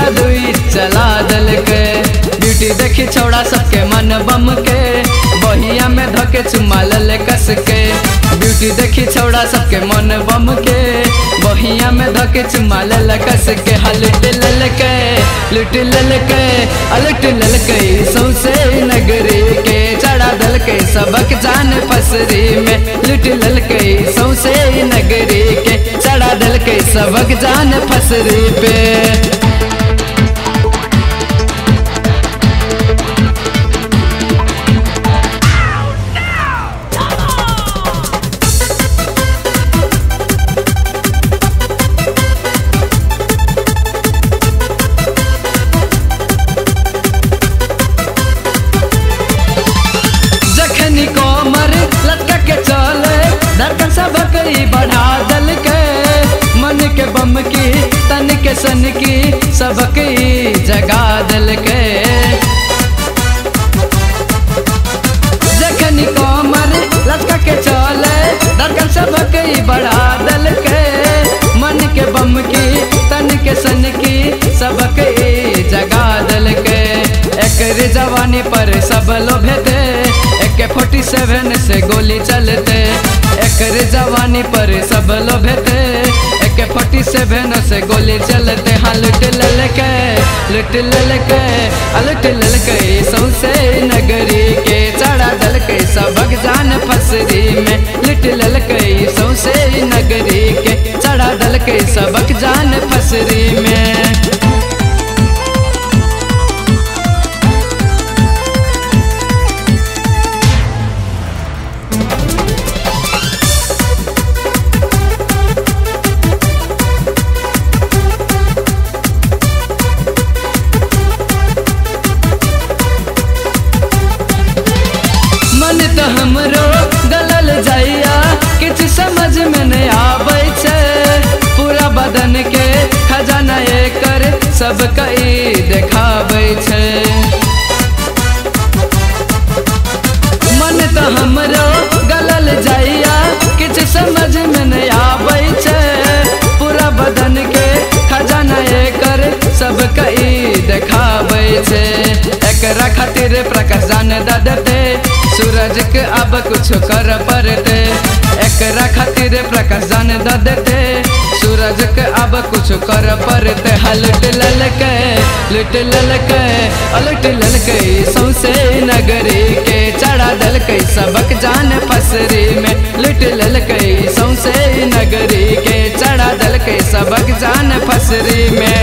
जादुई चला दल के। ब्यूटी देखी छौड़ा सबके मन बम के, बहिया में धके चुमा ले कस के। ब्यूटी देखी छौड़ा सबके मन बम के, बहिया में धके चुमा ले कस के। लुट ललके लुट ललके लुट ललके सौसे नगरी के, चढ़ा दल के सबक जान फसरी में। लुट ललके सौसे नगरी के, चढ़ा दल के सबक जान फसरी पे। बढ़ा दल के मन के बम की तन के सन की सबकी जगा दल के। जखनी कोमर लटका के चले धड़कन सबकी बढ़ा दल के, मन के बम की तन के सन की सबकी जगा दल के। एक जवानी पर सब लोभे थे, AK-47 से गोली चलते। एक जवानी पर सब लोभे थे, AK-47 से गोली चलते। हाँ लुट ललके लुट ललके लुट ललके सौसे नगरी के, चढ़ा दल के सबक जान फसरी में। लुट ललके सौसे नगरी के, चढ़ा दल के सबक जान फसरी में। तो हमरो गलल जाइया किछ समझ में नहीं आबै छे, पूरा बदन के खजाना एकर सब कई देखाबै छे। मन तो हमरो गलल जाइया किछ समझ में नहीं आबै छे, पूरा बदन के खजाना एकर सब कई देखाबै छे। एकरा खातिर प्रकाश जान दे सूरज के अब कुछ कर पड़ते। एकरा खातिर प्रकाश जान देते, सूरज के अब कुछ कर पड़ते। लुट ललके लुट ललके लुट ललके सौसे नगरी के, चढ़ा दल के सबक जान फसरी में। लुट ललके सौसे नगरी के, चढ़ा दल के सबक जान फसरी में।